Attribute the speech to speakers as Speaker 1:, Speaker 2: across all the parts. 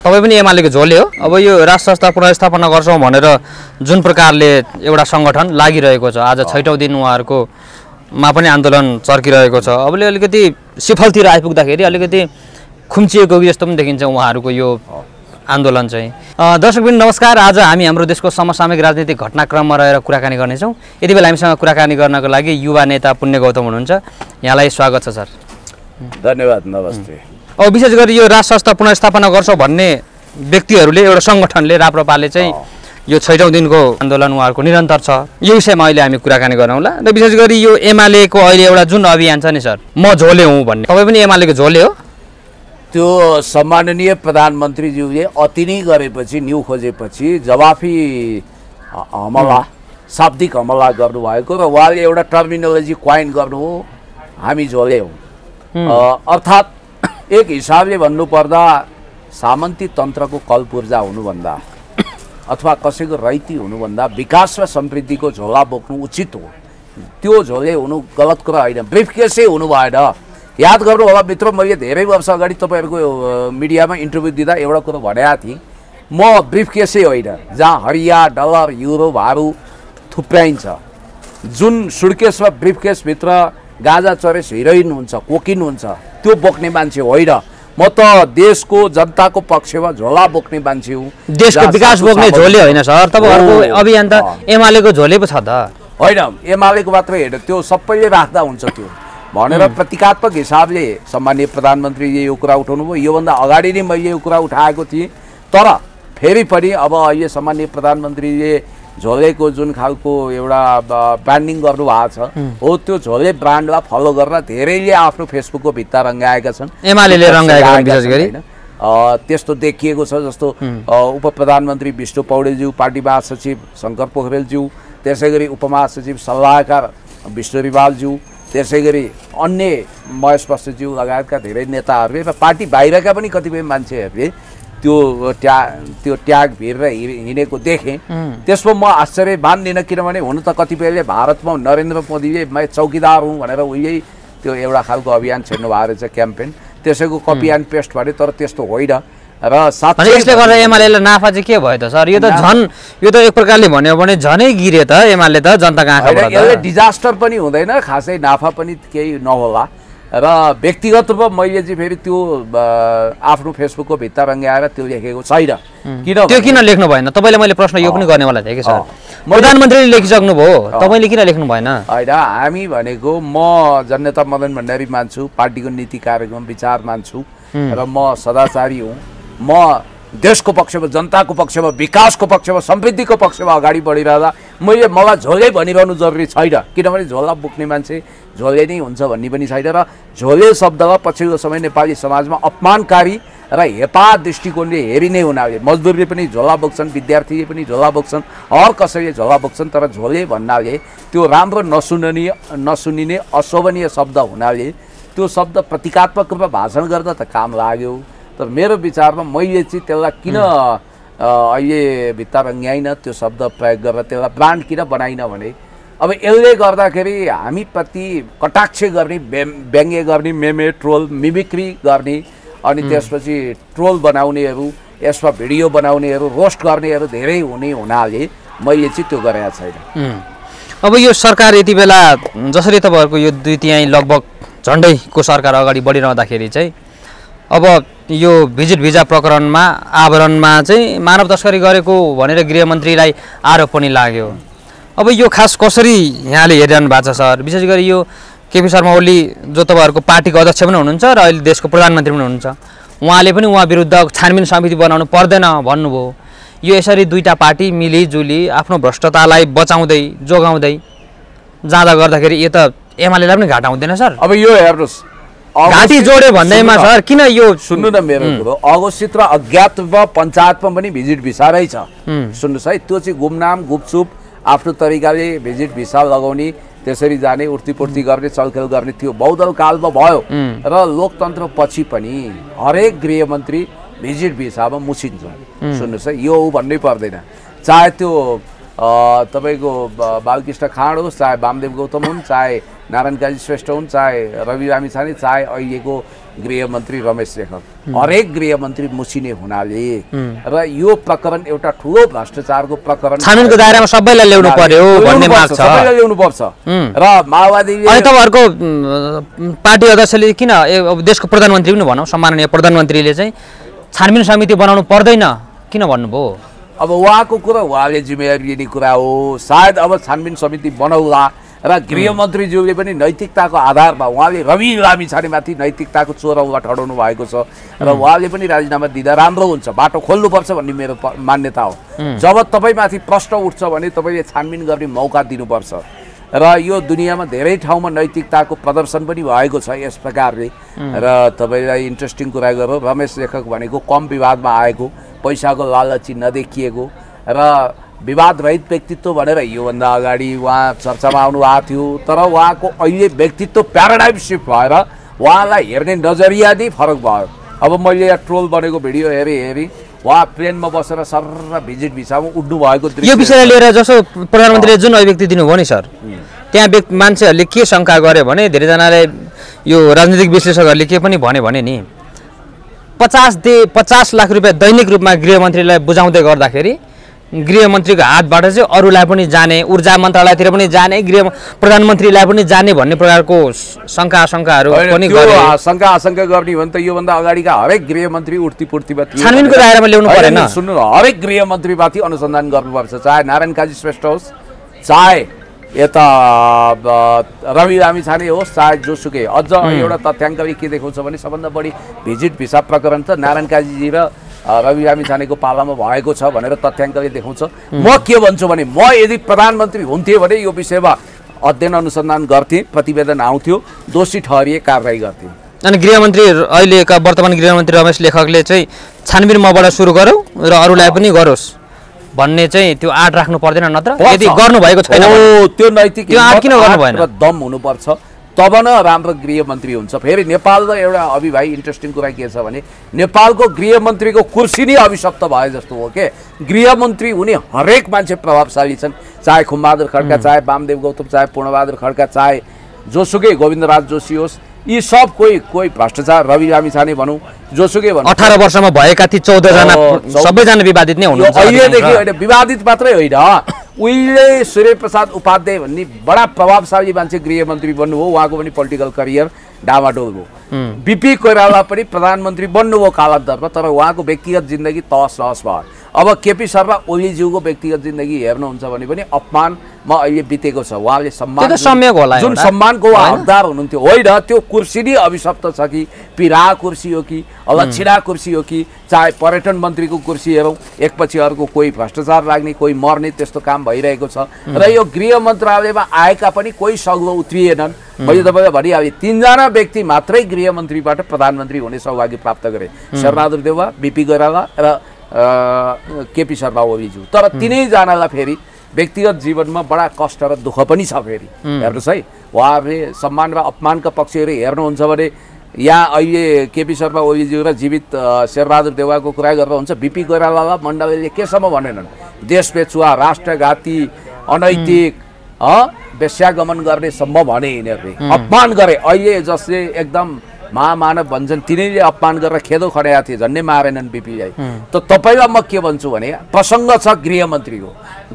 Speaker 1: तपाईँ पनि एमालेको झोले हो। अब यो राज संस्था पुनर्स्थापना गर्छौँ भनेर जुन प्रकारले एउटा सङ्गठन लागिरहेको छ, आज 6औं दिन उहाँहरूको मा पनि आन्दोलन चर्किरहेको छ। अबले अलिकति सफलतिर आइपुग्दाखेरि अलिकति खुम्चिएको जस्तो पनि देखिन्छ उहाँहरूको यो आन्दोलन चाहिँ। दर्शकबिन नमस्कार, आज हामी हाम्रो देशको समसामयिक राजनीतिक घटनाक्रममा रहेर कुराकानी गर्नेछौँ। यति बेला हामीसँग कुराकानी गर्नको लागि युवा नेता पुण्य गौतम हुनुहुन्छ। यहाँलाई स्वागत छ सर।
Speaker 2: धन्यवाद, नमस्ते।
Speaker 1: अब विशेष गरी यो राज संस्था पुनर्स्थापना गर्छौँ भन्ने व्यक्तिहरूले, एउटा सङ्गठनले, राप्रपाले चाहिँ यो 6औं दिनको आन्दोलन उहाँहरूको निरन्तर छ, यो विषयमा अहिले हामी कुराकानी गरौँला। र विशेष गरी यो एमालेको अहिले एउटा जुन अभियान छ नि सर, म झोले हुँ भन्ने, तपाईँ पनि एमालेको झोले हो?
Speaker 2: त्यो सम्माननीय प्रधानमन्त्रीज्यूले अति नै गरेपछि, न्यु खोजेपछि जवाफी हमला, शाब्दिक हमला गर्नुभएको र उहाँले एउटा टर्मिनोलोजी क्वाइन गर्नु हो, हामी झोले हौँ। अर्थात् एक हिसाबले भन्नुपर्दा सामन्ती तन्त्रको कलपुर्जा हुनुभन्दा अथवा कसैको रैती हुनुभन्दा विकास र समृद्धिको झोला बोक्नु उचित हो। त्यो झोले हुनु गलत कुरा होइन, ब्रिफकेसै हुनु भएन। याद गर्नु होला मित्र, मैले धेरै वर्ष अगाडि तपाईँहरूको मिडियामा इन्टरभ्यू दिँदा एउटा कुरो भनेको थिएँ, म ब्रिफकेसै होइन, जहाँ हरिया, डलर, युरो, भारू थुप्राइन्छ, जुन सुटकेस र ब्रिफकेसभित्र गाँजा चरेस, हिरोइन हुन्छ, कोकिन हुन्छ, त्यो बोक्ने मान्छे होइन। म त देशको जनताको पक्षमा झोला बोक्ने मान्छे हुँ।
Speaker 1: देशको विकास बोक्ने झोले होइन सर, तपाईँहरूको अभियान त एमालेको झोले पो छ त।
Speaker 2: होइन, एमालेको मात्रै होइन, त्यो सबैले राख्दा हुन्छ त्यो भनेर प्रतीकात्मक हिसाबले सम्माननीय प्रधानमन्त्रीले यो कुरा उठाउनु भयो। योभन्दा अगाडि नै मैले यो कुरा उठाएको थिएँ, तर फेरि पनि अब अहिले सम्माननीय प्रधानमन्त्रीले झोलेको जुन खालको एउटा ब्रान्डिङ गर्नुभएको छ हो, त्यो झोले ब्रान्डलाई फलो गरेर धेरैले आफ्नो फेसबुकको भित्ता रङ्गाएका छन्।
Speaker 1: एमालेले रङ्गाएका विशेष गरी
Speaker 2: त्यस्तो देखिएको छ। जस्तो उप प्रधानमन्त्री विष्णु पौडेलज्यू, पार्टी महासचिव शङ्कर पोखरेलज्यू, त्यसै गरी उपमहासचिव सल्लाहकार विष्णु रिवालज्यू, त्यसै गरी अन्य महेश बस्नेतज्यू लगायतका धेरै नेताहरूले र पार्टी बाहिरका पनि कतिपय मान्छेहरूले त्यो ट्याग भिरेर हिँडेको देखेँ। त्यसमा म आश्चर्य मान्दिनँ, किनभने हुन त कतिपयले भारतमा नरेन्द्र मोदीले मैं चौकीदार हुँ भनेर उहिले त्यो एउटा खालको अभियान छेड्नु भएको रहेछ, क्याम्पेन, त्यसैको कपी एन्ड पेस्ट भने, तर त्यस्तो होइन। र साथै
Speaker 1: यसले गर्दा एमालेलाई नाफा चाहिँ के भयो त सर? यो त यो त एक प्रकारले भन्यो भने झनै गिरे त एमाले त जनताको आँखाबाट।
Speaker 2: यसले डिजास्टर पनि हुँदैन, खासै नाफा पनि केही नहोला। र व्यक्तिगत रूपमा मैले चाहिँ फेरि त्यो आफ्नो फेसबुकको भित्ता रङ्गाएर त्यो लेखेको छैन।
Speaker 1: त्यो किन लेख्नु भएन? तपाईँले मैले प्रश्न यो पनि गर्नेवाला थिएँ कि सर, प्रधानमन्त्रीले लेखिसक्नु भयो, तपाईँले किन लेख्नु भएन?
Speaker 2: होइन, हामी भनेको म जननेता मदन भण्डारी मान्छु, पार्टीको नीति कार्यक्रम विचार मान्छु र म सदाचारी हुँ। म देशको पक्षमा, जनताको पक्षमा, विकासको पक्षमा, समृद्धिको पक्षमा अगाडि बढिरहँदा मलाई झोले भनिरहनु जरुरी छैन, किनभने झोला बोक्ने मान्छे झोले नै हुन्छ भन्ने पनि छैन। र झोले शब्दमा पछिल्लो समय नेपाली समाजमा अपमानकारी र हेपा दृष्टिकोणले हेरि नै हुनाले मजदुरले पनि झोला बोक्छन्, विद्यार्थीले पनि झोला बोक्छन्, हर कसैले झोला बोक्छन्, तर झोले भन्नाले त्यो राम्रो नसुनिने अशोभनीय शब्द हुनाले त्यो शब्द प्रतीकात्मक रूपमा भाषण गर्दा त काम लाग्यो। तर मेरो विचारमा मैले चाहिँ त्यसलाई किन अहिले भित्ता रङ्ग्याइन, त्यो शब्द प्रयोग गरेर त्यसलाई ब्रान्ड किन बनाइन भने, अब यसले गर्दाखेरि हामीप्रति कटाक्ष गर्ने, व्यङ्ग्य गर्ने, मेमे, ट्रोल, मिमिक्री गर्ने, अनि त्यसपछि ट्रोल बनाउनेहरू, यसमा भिडियो बनाउनेहरू, रोस्ट गर्नेहरू धेरै हुनाले मैले चाहिँ त्यो गरेको छैन।
Speaker 1: अब यो सरकार यति बेला जसरी तपाईँहरूको यो 2/3 लगभग झन्डैको सरकार अगाडि बढिरहँदाखेरि चाहिँ अब यो भिजिट भिजा प्रकरणमा आवरणमा चाहिँ मानव तस्करी गरेको भनेर गृहमन्त्रीलाई आरोप पनि लाग्यो। अब यो खास कसरी यहाँले हेरिरहनु भएको छ सर? विशेष गरी यो केपी शर्मा ओली जो तपाईँहरूको पार्टीको अध्यक्ष पनि हुनुहुन्छ र अहिले देशको प्रधानमन्त्री पनि हुनुहुन्छ, उहाँले पनि उहाँ विरुद्ध छानबिन समिति बनाउनु पर्दैन भन्नुभयो। यो यसरी दुईटा पार्टी मिलिजुली आफ्नो भ्रष्टतालाई बचाउँदै जोगाउँदै जाँदा गर्दाखेरि यो त एमालेलाई पनि घाटा हुँदैन सर?
Speaker 2: अब यो हेर्नुहोस्,
Speaker 1: घाँटी जोड्यो भन्दैमा सर किन यो
Speaker 2: सुन्नु न मेरो कुरो, अघोषित र अज्ञातमा पञ्चायतमा पनि भिजिट भिसा रहेछ। सुन्नुहोस् है, त्यो चाहिँ गुमनाम गुपचुप आफ्नो तरिकाले भिजिट भिसा लगाउने, त्यसरी जाने, उर्तीपूर्ति गर्ने, चलखेल गर्ने थियो, बहुदल कालमा भयो। र लोकतन्त्र पछि पनि हरेक गृहमन्त्री भिजिट भिसामा मुछिन्छ। सुन्नुहोस् है, यो भन्नै पर्दैन, चाहे त्यो तपाईको बालकृष्ण खाँड होस्, चाहे वामदेव गौतम हुन्, चाहे नारायण काजी श्रेष्ठ हुन्, चाहे रवि लामिछाने, चाहे अहिलेको गृहमन्त्री रमेश लेखक, हरेक गृहमन्त्री मुसिने हुनाले र यो प्रकरण एउटा ठुलो भ्रष्टाचारको प्रकरण
Speaker 1: छानबिनको दायरामा सबैलाई ल्याउनु पर्यो भन्ने माग छ।
Speaker 2: सबैलाई ल्याउनु पर्छ र माओवादीले
Speaker 1: अनि तपाईँहरूको पार्टी अध्यक्षले किन अब देशको प्रधानमन्त्री पनि भनौँ, सम्माननीय प्रधानमन्त्रीले चाहिँ छानबिन समिति बनाउनु पर्दैन किन भन्नुभयो?
Speaker 2: अब उहाँको कुरा उहाँले जिम्मेवारी लिने कुरा हो। सायद अब छानबिन समिति बनाउला र गृहमन्त्रीज्यूले पनि नैतिकताको आधारमा उहाँले रवि लामिछानेमाथि नैतिकताको चोरौला ठडाउनु भएको छ र उहाँले पनि राजीनामा दिँदा राम्रो हुन्छ, बाटो खोल्नुपर्छ भन्ने मेरो मान्यता हो। जब तपाईँमाथि प्रश्न उठ्छ भने तपाईँले छानबिन गर्ने मौका दिनुपर्छ र यो दुनियाँमा धेरै ठाउँमा नैतिकताको प्रदर्शन पनि भएको छ यस प्रकारले। र तपाईँलाई इन्ट्रेस्टिङ कुरा गरौँ, रमेश लेखक भनेको कम विवादमा आएको, पैसाको लालची नदेखिएको र विवाद रहित व्यक्तित्व भनेर योभन्दा अगाडि उहाँ चर्चामा आउनु भएको थियो। तर उहाँको अहिले व्यक्तित्व प्याराडाइम सिफ्ट भएर उहाँलाई हेर्ने नजरिया नै फरक भयो। अब मैले यहाँ ट्रोल बनेको भिडियो हेरेँ उहाँ प्लेनमा बसेर सर भिजिट भिसामा उड्नु भएको दृश्य।
Speaker 1: यो विषयलाई लिएर जसो प्रधानमन्त्रीले जुन अभिव्यक्ति दिनुभयो नि सर, त्यहाँ मान्छेहरूले के शङ्का गरे भने धेरैजनाले यो राजनीतिक विश्लेषकहरूले के पनि भने नि 50 लाख रुपियाँ दैनिक रूपमा गृहमन्त्रीलाई बुझाउँदै गर्दाखेरि गृहमन्त्रीको हातबाट चाहिँ अरूलाई पनि जाने, ऊर्जा मन्त्रालयतिर पनि जाने, प्रधानमन्त्रीलाई पनि जाने भन्ने प्रकारको शङ्काहरू पनि गरे।
Speaker 2: शङ्का आशंका गर्ने हो भने त योभन्दा अगाडिका हरेक गृहमन्त्री उठ्तीपूर्तिमा
Speaker 1: छानबिनको दायरामा ल्याउनु परेन।
Speaker 2: सुन्नु, हरेक गृहमन्त्रीमाथि अनुसन्धान गर्नुपर्छ, चाहे नारायण काजी श्रेष्ठ होस्, चाहे यता रवि लामिछाने होस्, चाहे जोसुकै। अझ एउटा तथ्याङ्कले के देखाउँछ भने सबभन्दा बढी भिजिट भिसा प्रकरण त नारायण काजीजी र रवि लामिछानेको पालामा भएको छ भनेर तथ्याङ्कले देखाउँछ। म के भन्छु भने म यदि प्रधानमन्त्री हुन्थेँ भने यो विषयमा अध्ययन अनुसन्धान गर्थेँ, प्रतिवेदन आउँथ्यो, दोषी ठहरिए कारवाही गर्थेँ।
Speaker 1: अनि गृहमन्त्री अहिलेका वर्तमान गृहमन्त्री रमेश लेखकले चाहिँ छानबिन मबाट सुरु गरौँ र अरूलाई पनि गरोस् भन्ने चाहिँ त्यो आँट राख्नु पर्दैन? नत्र यदि गर्नुभएको छैन
Speaker 2: त्यो नैतिक
Speaker 1: त्यो आँट किन गर्नु भएन?
Speaker 2: दम हुनुपर्छ, तब न राम्रो गृहमन्त्री हुन्छ। फेरि नेपाल र एउटा अभि भाइ इन्ट्रेस्टिङ कुरा के छ भने नेपालको गृहमन्त्रीको कुर्सी नै अभिशप्त भए जस्तो हो के। गृहमन्त्री हुने हरेक मान्छे प्रभावशाली छन्, चाहे खुमबहादुर खड्का, चाहे वामदेव गौतम, चाहे पूर्णबहादुर खड्का, चाहे जोसुकै गोविन्दराज जोशी होस्, यी सब कोही भ्रष्टाचार रवि लामिछाने भनौँ, जोसुकै भनौँ,
Speaker 1: 18 वर्षमा भएका ती 14 जना सबैजना विवादित नै हुनुहुन्छ।
Speaker 2: अहिलेदेखि होइन, विवादित मात्रै होइन, उहिले सूर्यप्रसाद उपाध्याय भन्ने बडा प्रभावशाली मान्छे गृहमन्त्री बन्नुभयो, उहाँको पनि पोलिटिकल करियर डामाडोल भयो। बिपी कोइराला पनि प्रधानमन्त्री बन्नुभयो कालान्तरमा, तर उहाँको व्यक्तिगत जिन्दगी तहस नहस भयो। अब केपी शर्मा ओलीज्यूको व्यक्तिगत जिन्दगी हेर्नुहुन्छ भने पनि अपमानमा अहिले बितेको छ। उहाँले जुन सम्मानको हकदार हुनुहुन्थ्यो, होइन त्यो कुर्सी नै अभिशप्त छ कि पिरा कुर्सी हो कि लक्षिणा कुर्सी हो कि चाहे पर्यटन मन्त्रीको कुर्सी हेरौँ, एकपछि अर्को कोही भ्रष्टाचार लाग्ने, कोही मर्ने, त्यस्तो काम भइरहेको छ। र यो गृह मन्त्रालयमा आएका पनि कोही सग्लो उत्रिएनन्। मैले तपाईँलाई भनिहालेँ 3 जना व्यक्ति मात्रै गृहमन्त्रीबाट प्रधानमन्त्री हुने सौभाग्य प्राप्त गरे, शेरबहादुर देउवा, बिपी कोइराला र केपी शर्मा ओलीज्यू। तर तिनैजनालाई फेरि व्यक्तिगत जीवनमा बडा कष्ट र दुःख पनि छ। फेरि हेर्नुहोस् है, उहाँहरूले सम्मान र अपमानका पक्षहरू हेर्नुहुन्छ भने यहाँ अहिले केपी शर्मा ओलीज्यू र जीवित शेरबहादुर देउवाको कुरा गर्दा हुन्छ। बिपी कोइरालालाई मण्डलले केसम्म भनेनन्, देश बेचुवा, राष्ट्रघाती, अनैतिक, वेश्यागमन गर्ने सम्म भने यिनीहरूले अपमान गरे। अहिले जसले एकदम महामानव भन्छन् तिनीले अपमान गरेर खेदो खडाएका थिए, झन्डै मारेनन् बिपीलाई। त तपाईँलाई म के भन्छु भने प्रसङ्ग छ गृहमन्त्रीको।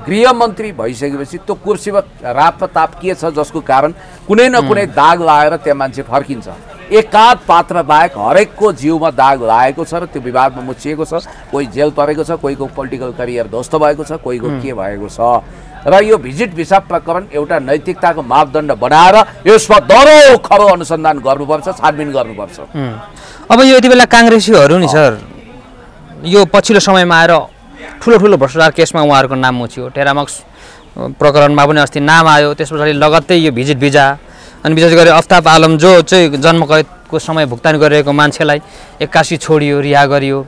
Speaker 2: गृहमन्त्री भइसकेपछि त्यो कुर्सीमा राप ताप के छ जसको कारण कुनै न कुनै दाग लगाएर त्यहाँ मान्छे फर्किन्छ। एकाध पात्र बाहेक हरेकको जिउमा दाग लागेको छ र त्यो विवादमा मुछिएको छ। कोही जेल परेको छ, कोहीको पोलिटिकल करियर ध्वस्त भएको छ, कोहीको के भएको छ। र यो भिजिट भिसा प्रकरण एउटा नैतिकताको मापदण्ड बनाएर यसमा दरो खरो अनुसन्धान गर्नुपर्छ, छानबिन गर्नुपर्छ।
Speaker 1: अब यो यति बेला काङ्ग्रेसीहरू नि सर, यो पछिल्लो समयमा आएर ठुलो भ्रष्टाचार केसमा उहाँहरूको नाम मुछ्यो। टेरामक्स प्रकरणमा पनि अस्ति नाम आयो, त्यस पछाडि लगत्तै यो भिजिट भिजा, अनि विशेष गरी अफ्ताब आलम जो चाहिँ जन्मकैदको समय भुक्तानी गरिरहेको मान्छेलाई 81 छोडियो, रिहा गरियो।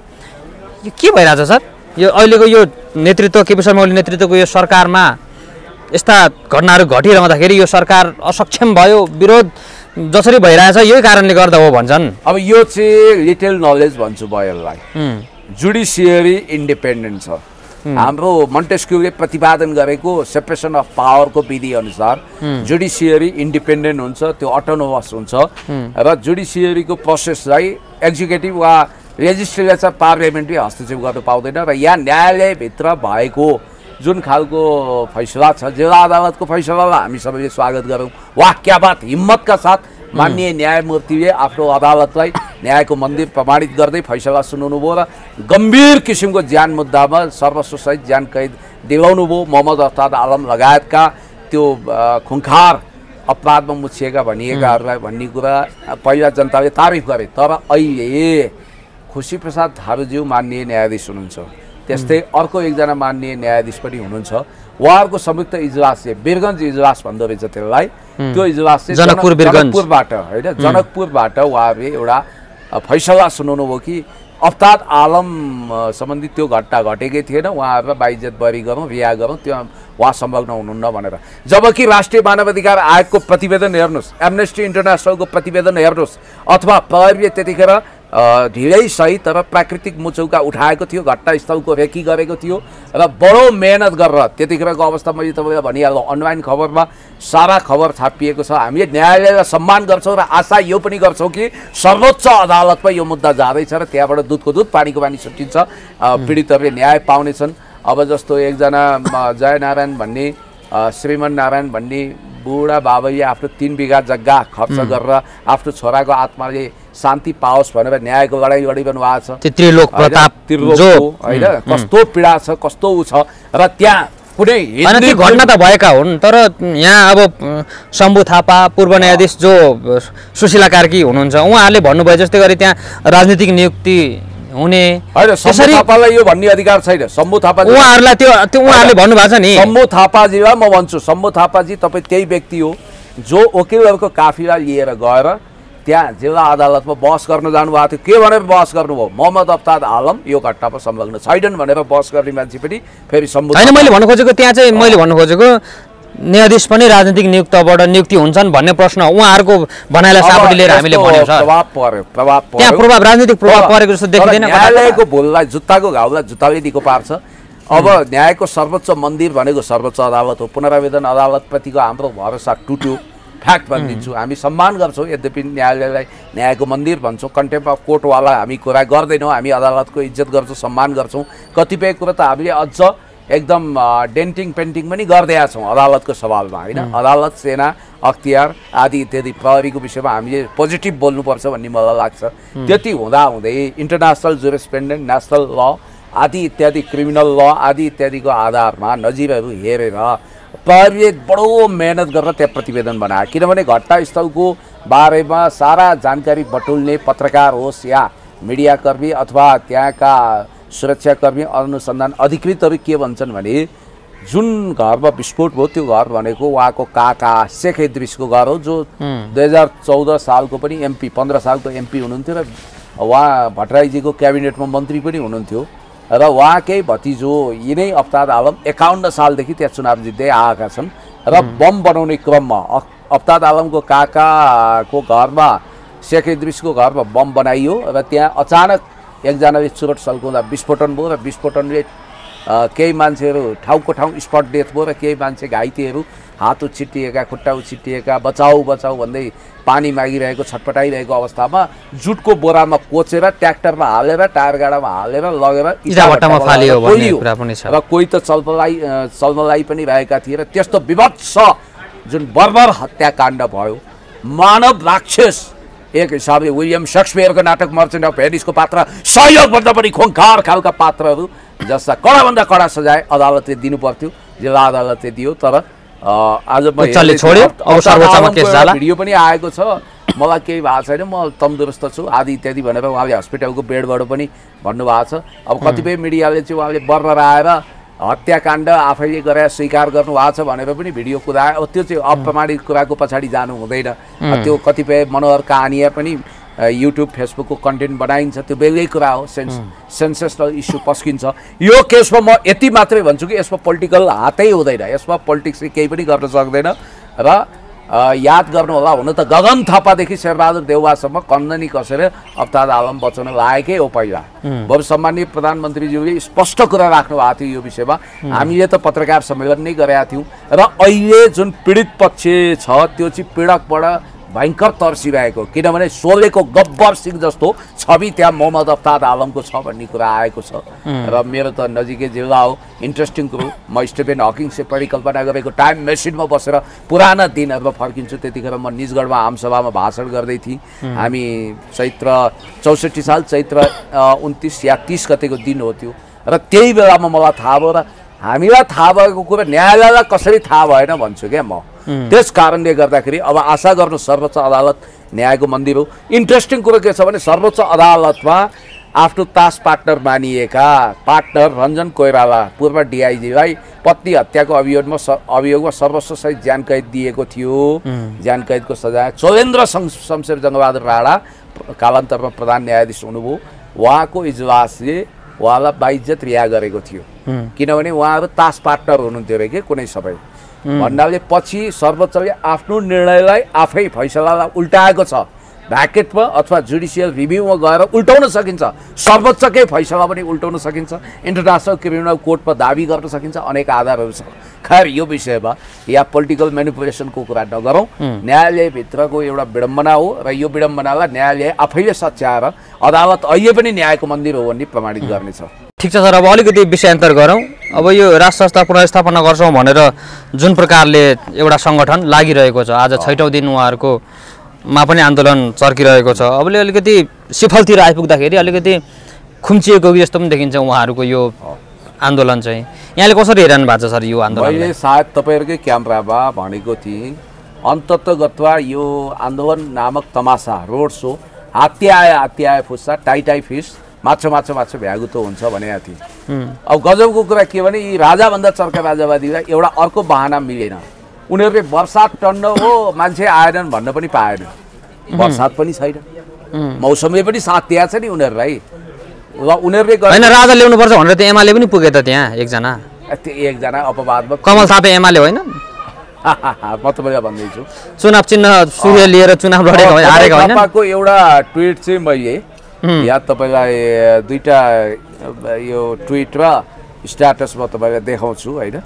Speaker 1: यो के भइरहेछ सर? यो अहिलेको यो नेतृत्व, केपी शर्मा ओली नेतृत्वको यो सरकारमा यस्ता घटनाहरू घटिरहँदाखेरि यो सरकार असक्षम भयो, विरोध जसरी भइरहेछ यही कारणले गर्दा हो भन्छन्।
Speaker 2: अब यो चाहिँ लिटल नलेज भन्छु म यसलाई। जुडिसियरी इन्डिपेन्डेन्ट छ, हाम्रो मन्टेस्क्यूले प्रतिपादन गरेको सेपरेसन अफ पावरको विधि अनुसार जुडिसियरी इन्डिपेन्डेन्ट हुन्छ, त्यो अटोनोमस हुन्छ र जुडिसियरीको प्रोसेसलाई एक्जिक्युटिभ वा लेजिस्लेचर पार्लियामेन्टले हस्तक्षेप गर्न पाउँदैन र यहाँ न्यायालयभित्र भएको जुन खालको फैसला छ, जिल्ला अदालतको फैसलालाई हामी सबैले स्वागत गरौँ। वाह क्या बात, हिम्मतका साथ माननीय न्यायमूर्तिले आफ्नो अदालतलाई न्यायको मन्दिर प्रमाणित गर्दै फैसला सुनाउनु भयो र गम्भीर किसिमको ज्यान मुद्दामा सर्वसुसहित ज्यान कैद दिलाउनु भयो। मोहम्मद अफ्ताब आलम लगायतका त्यो खुङ्खार अपराधमा मुछिएका भनिएकाहरूलाई भन्ने कुरा पहिला जनताले तारिफ गरे, तर अहिले खुसी प्रसाद थारूज्यू माननीय न्यायाधीश हुनुहुन्छ, त्यस्तै अर्को एकजना माननीय न्यायाधीश पनि हुनुहुन्छ। उहाँहरूको संयुक्त इजलासले वीरगञ्ज इजलास भन्दो रहेछ त्यसलाई, त्यो इजलासले जनकपुरबाट होइन जनकपुरबाट उहाँहरूले एउटा फैसला सुनाउनु भयो कि अफ्ताब आलम सम्बन्धी त्यो घटना घटेकै थिएन, उहाँहरूलाई बाइज्जत बरी गरौँ, रिहा गरौँ, त्यो उहाँ संलग्न हुनुहुन्न भनेर। जबकि राष्ट्रिय मानवाधिकार आयोगको प्रतिवेदन हेर्नुहोस्, एमनेस्टी इन्टरनेसनलको प्रतिवेदन हेर्नुहोस्, अथवा प्रहरीले त्यतिखेर ढिलै सही तर प्राकृतिक मुचौका उठाएको थियो, घटनास्थलको रेकी गरेको थियो र बडो मेहनत गरेर त्यतिखेरको अवस्था मैले तपाईँलाई भनिहाल्नु, अनलाइन खबरमा सारा खबर छापिएको छ। हामीले न्यायालयलाई सम्मान गर्छौँ र आशा यो पनि गर्छौँ कि सर्वोच्च अदालतमा यो मुद्दा जाँदैछ र त्यहाँबाट दुधको दुध पानीको पानी छुट्टिन्छ, पीडितहरूले न्याय पाउनेछन्। अब जस्तो एकजना जयनारायण भन्ने श्रीमन नारायण भन्ने बुढा बाबैले आफ्नो 3 बिघा जग्गा खर्च गरेर आफ्नो छोराको आत्माले शान्ति पाओस् भनेर न्यायको लडाइँ लडिरहनु भएको छ।
Speaker 1: त्रिलोक प्रताप
Speaker 2: होइन कस्तो पीडा छ, कस्तो उ छ र त्यहाँ कुनै
Speaker 1: ती घटना त भएका हुन्, तर यहाँ अब शम्भु थापा पूर्व न्यायाधीश जो सुशीला कार्की हुनुहुन्छ, उहाँहरूले भन्नुभयो जस्तै गरी त्यहाँ राजनीतिक नियुक्ति हुने
Speaker 2: होइन, शम्भु थापालाई यो भन्ने अधिकार छैन। शम्भु थापा
Speaker 1: उहाँहरूलाई त्यो उहाँहरूले भन्नुभएको छ नि।
Speaker 2: शम्भु थापाजीलाई म भन्छु, शम्भु थापाजी तपाईँ त्यही व्यक्ति हो जो वकिलहरूको काफिला लिएर गएर त्यहाँ जिल्ला अदालतमा बहस गर्न जानुभएको थियो। के भनेर बहस गर्नुभयो? मोहम्मद अफ्ताब आलम यो घटनामा संलग्न छैनन् भनेर बहस गर्ने मान्छे पनि फेरि शम्भु
Speaker 1: होइन। मैले भन्नु खोजेको त्यहाँ चाहिँ मैले भन्नु खोजेको न्यायाधीश पनि राजनीतिक नियुक्ति हुन्छन् भन्ने प्रश्न उहाँहरूको भनाइलाई सापटी लिएर हामीले भन्यौँ सर। त्यहाँ राजनीतिक प्रभाव परेको जस्तो देखिँदैन।
Speaker 2: न्यायालयको भुललाई जुत्ताको घाउलाई जुत्ताले दिएको पार्छ। अब न्यायको सर्वोच्च मन्दिर भनेको सर्वोच्च अदालत हो। पुनरावेदन अदालतप्रतिको हाम्रो भरोसा टुट्यो, फ्याक्ट भनिदिन्छु। हामी सम्मान गर्छौँ, यद्यपि न्यायालयलाई न्यायको मन्दिर भन्छौँ, कन्टेम्प अफ कोर्टवाला हामी कुरा गर्दैनौँ। हामी अदालतको इज्जत गर्छौँ, सम्मान गर्छौँ। कतिपय कुरा त हामीले अझ एकदम डेन्टिङ पेन्टिङ पनि गर्दैका छौँ अदालतको सवालमा होइन। अदालत, सेना, अख्तियार आदि इत्यादि प्रहरीको विषयमा हामीले पोजिटिभ बोल्नुपर्छ भन्ने मलाई लाग्छ। त्यति हुँदाहुँदै इन्टरनेसनल जुरिस्प्रुडेन्स, नेसनल ल आदि इत्यादि, क्रिमिनल ल आदि इत्यादिको आधारमा नजिरहरू हेरेर प्रहरीले बडो मेहनत गरेर त्यहाँ प्रतिवेदन बनायो। किनभने घटनास्थलको बारेमा सारा जानकारी बटुल्ने पत्रकार होस् या मिडियाकर्मी अथवा त्यहाँका सुरक्षाकर्मी, अनुसन्धान अधिकृतहरू के भन्छन् भने जुन घरमा विस्फोट भयो त्यो घर भनेको उहाँको काका शेख इद्रिसको घर हो, जो 2014 सालको पनि MP, 15 सालको MP हुनुहुन्थ्यो र उहाँ भट्टराईजीको क्याबिनेटमा मन्त्री पनि हुनुहुन्थ्यो र उहाँकै भतिजो यिनै अफ्ताब आलम 51 सालदेखि त्यहाँ चुनाव जित्दै आएका छन् र बम बनाउने क्रममा अफ्ताब आलमको काकाको घरमा, शेख इद्रिसको घरमा बम बनाइयो र त्यहाँ अचानक एकजनाले चुरोट सल्काउँदा विस्फोटन भयो र विस्फोटनले केही मान्छेहरू ठाउँको ठाउँ स्पट डेथ भयो र केही मान्छे घाइतेहरू, हात उछिट्टिएका, खुट्टा उछिट्टिएका, बचाऊ बचाऊ भन्दै पानी मागिरहेको, छटपटाइरहेको अवस्थामा जुटको बोरामा कोचेर ट्र्याक्टरमा हालेर टायर गाडामा हालेर लगेर
Speaker 1: इटाभट्टामा फालियो भन्ने कुरा पनि छ
Speaker 2: र कोही त चल्मलाई पनि रहेका थिए र त्यस्तो विभत्स जुन बर्बर हत्याकाण्ड भयो। मानव राक्षस एक हिसाबले विलियम शेक्सपियरको नाटक मर्चेन्ट अफ भेनिसको पात्र, सहयोगभन्दा पनि खुङ्खार खालका पात्रहरू जस्ता कडाभन्दा कडा सजाय अदालतले दिनु पर्थ्यो, जिल्ला अदालतले दियो। तर आज भिडियो पनि आएको छ, मलाई केही भएको छैन, म तन्दुरुस्त छु आदि इत्यादि भनेर उहाँले हस्पिटलको बेडबाट पनि भन्नुभएको छ। अब कतिपय मिडियाले चाहिँ उहाँले बर्बर आएर हत्याकाण्ड आफैले गरेर स्वीकार गर्नुभएको छ भनेर पनि भिडियो कुदायो। अब त्यो चाहिँ अप्रमाणित कुराको पछाडि जानु हुँदैन। त्यो कतिपय मनोहर कहानिया पनि युट्युब फेसबुकको कन्टेन्ट बनाइन्छ, त्यो बेग्लै कुरा हो, सेन्सेसनल इस्यु पस्किन्छ। यो केसमा म यति मात्रै भन्छु कि यसमा पोलिटिकल हातै हुँदैन, यसमा पोलिटिक्सले केही पनि गर्न सक्दैन र याद गर्नु होला, हुन त गगन थापादेखि शेरबहादुर देउवासम्म कन्दनी कसेर अवतार आलम बचाउन लागेकै हो पहिला। बरु सम्माननीय प्रधानमन्त्रीज्यूले स्पष्ट कुरा राख्नु भएको थियो यो विषयमा। हामीले त पत्रकार सम्मेलन नै गरेका थियौँ र अहिले जुन पीडित पक्ष छ त्यो चाहिँ पीडकबाट भयङ्कर तर्सिरहेको, किनभने सोलेको गब्बर सिंह जस्तो छवि त्यहाँ मोहम्मद अवतार आलमको छ भन्ने कुरा आएको छ। र मेरो त नजिकै जिल्ला हो। इन्ट्रेस्टिङ कुरो, म स्टिफेन हकिङसे परिकल्पना गरेको टाइम मेसिनमा बसेर पुराना दिनहरूमा फर्किन्छु। त्यतिखेर म निजगढमा आमसभामा भाषण गर्दै थिएँ। हामी चैत्र 64 साल चैत्र 29 या 30 गतेको दिन हो त्यो। र त्यही बेलामा मलाई थाहा भयो र हामीलाई थाहा भएको कुरा न्यायालयलाई कसरी थाहा भएन भन्छु क्या म। त्यस कारणले गर्दाखेरि अब आशा गर्नु सर्वोच्च अदालत न्यायको मन्दिर हो। इन्ट्रेस्टिङ कुरो के छ भने सर्वोच्च अदालतमा आफ्नो तास पार्टनर मानिएका पार्टनर रञ्जन कोइराला पूर्व डिआइजीलाई पत्नी हत्याको अभियोगमा सर्वस्वसहित ज्यान कैद दिएको थियो। ज्यान कैदको सजाय चोलेन्द्र शमशेर जङ्गबहादुर राणा कालान्तरमा प्रधान न्यायाधीश हुनुभयो। उहाँको इजलासले उहाँलाई बाइज्जत रिहा गरेको थियो, किनभने उहाँहरू तास पार्टनर हुनुहुन्थ्यो अरे कि कुनै सबै भन्नाले पछि सर्वोच्चले आफ्नो निर्णयलाई आफै फैसलालाई उल्टाएको छ। भ्याकेटमा अथवा जुडिसियल रिभ्यूमा गएर उल्टाउन सकिन्छ, सर्वोच्चकै फैसला पनि उल्टाउन सकिन्छ, इन्टरनेसनल क्रिमिनल कोर्टमा दाबी गर्न सकिन्छ, अनेक आधारहरू छ। खैर यो विषयमा या पोलिटिकल म्यानिपुलेसनको कुरा नगरौँ। न्यायालयभित्रको एउटा विडम्बना हो र यो विडम्बनालाई न्यायालय आफैले सच्याएर अदालत अहिले पनि न्यायको मन्दिर हो भन्ने प्रमाणित गर्नेछ।
Speaker 1: ठिक छ सर, अब अलिकति विषयान्तर गरौँ। अब यो राज संस्था पुनर्स्थापना गर्छौँ भनेर जुन प्रकारले एउटा सङ्गठन लागिरहेको छ, आज 6औं दिन उहाँहरूको मा पनि आन्दोलन चर्किरहेको छ। अब अलिकति सिफलतिर आइपुग्दाखेरि अलिकति खुम्चिएको जस्तो पनि देखिन्छ उहाँहरूको यो आन्दोलन चाहिँ। यहाँले कसरी हेरिरहनु भएको छ सर यो आन्दोलन?
Speaker 2: मैले सायद तपाईँहरूकै क्यामेरामा भनेको थिएँ, अन्ततगतवा यो आन्दोलन नामक तमासा रोड सो हात्ती आए फुस्सा टाइ फिस माछो भ्यागुतो हुन्छ भनेको थिएँ। अब गजबको कुरा के भने यी राजाभन्दा चर्का राजावादीलाई एउटा अर्को बहाना मिलेन। उनीहरूले बर्सात टन्न हो मान्छे आएनन् भन्न पनि पाएन, बर्सात पनि छैन, मौसमले पनि साथ दिएको छ नि उनीहरूलाई। र उनीहरूले
Speaker 1: होइन राजा ल्याउनुपर्छ भनेर त एमाले पनि पुगे त त्यहाँ
Speaker 2: एकजना अपवादमा
Speaker 1: कमल थापे एमाले होइन
Speaker 2: म तपाईँलाई भन्दैछु
Speaker 1: चुनाव चिन्ह सूर्य लिएर चुनाव लडेको हारेको होइन।
Speaker 2: थापाको एउटा ट्विट चाहिँ मैले या तपाईँलाई दुईटा यो ट्विट र स्ट्याटस म तपाईँलाई देखाउँछु होइन।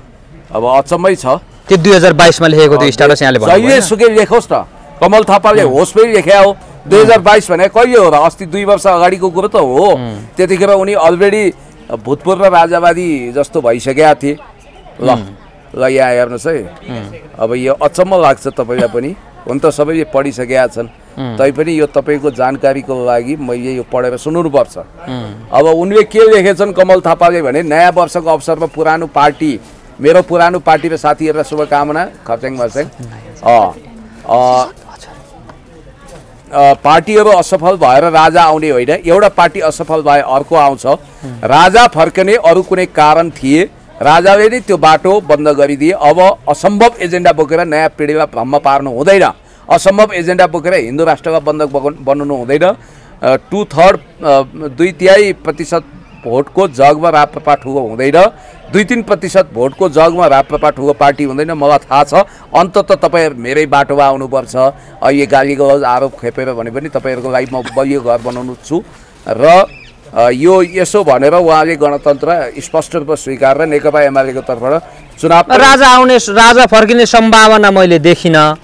Speaker 2: अब अचम्मै छ
Speaker 1: त्यो 2022 मा लेखेको त्यो स्ट्याटस यहाँले भन्नु
Speaker 2: जहिले सुकै लेखोस् न, कमल थापाले होसमै लेख्या हो। 2022 भने कहिले हो र? अस्ति 2 वर्ष अगाडिको कुरो त हो। त्यतिखेर उनी अलरेडी भूतपूर्व राजावादी जस्तो भइसकेका थिए। ल यहाँ हेर्नुहोस् है, अब यो अचम्म लाग्छ तपाईँलाई पनि, हुन त सबैले पढिसकेका छन्, तैपनि यो तपाईँको जानकारीको लागि मैले यो पढेर सुन्नुपर्छ। अब उनले के लेखेछन् कमल थापाले भने, नयाँ वर्षको अवसरमा मेरो पुरानो पार्टी र साथीहरूलाई शुभकामना खर्साङ मर्साङ। पार्टीहरू असफल भएर राजा आउने होइन, एउटा पार्टी असफल भए अर्को आउँछ। राजा फर्कने अरू कुनै कारण थिए, राजाले नै त्यो बाटो बन्द गरिदिए। अब असम्भव एजेन्डा बोकेर नयाँ पिँढीलाई भ्रम पार्नु हुँदैन, असम्भव एजेन्डा बोकेर हिन्दू राष्ट्रका बन्धक बन्नु हुँदैन। 2/3% भोटको जगमा राप्रपा ठुलो हुँदैन, 2-3% भोटको जगमा राप्रपा ठुलो पार्टी हुँदैन। मलाई थाहा छ अन्तत तपाईँहरू मेरै बाटोमा आउनुपर्छ। अहिले गालीगलौज आरोप खेपेर भने पनि तपाईँहरूको लागि म बलियो घर बनाउनु छु। र यो यसो भनेर उहाँले गणतन्त्र स्पष्ट रूपमा स्वीकार र नेकपा एमालेको तर्फबाट चुनाव
Speaker 1: राजा फर्किने सम्भावना मैले देखिनँ,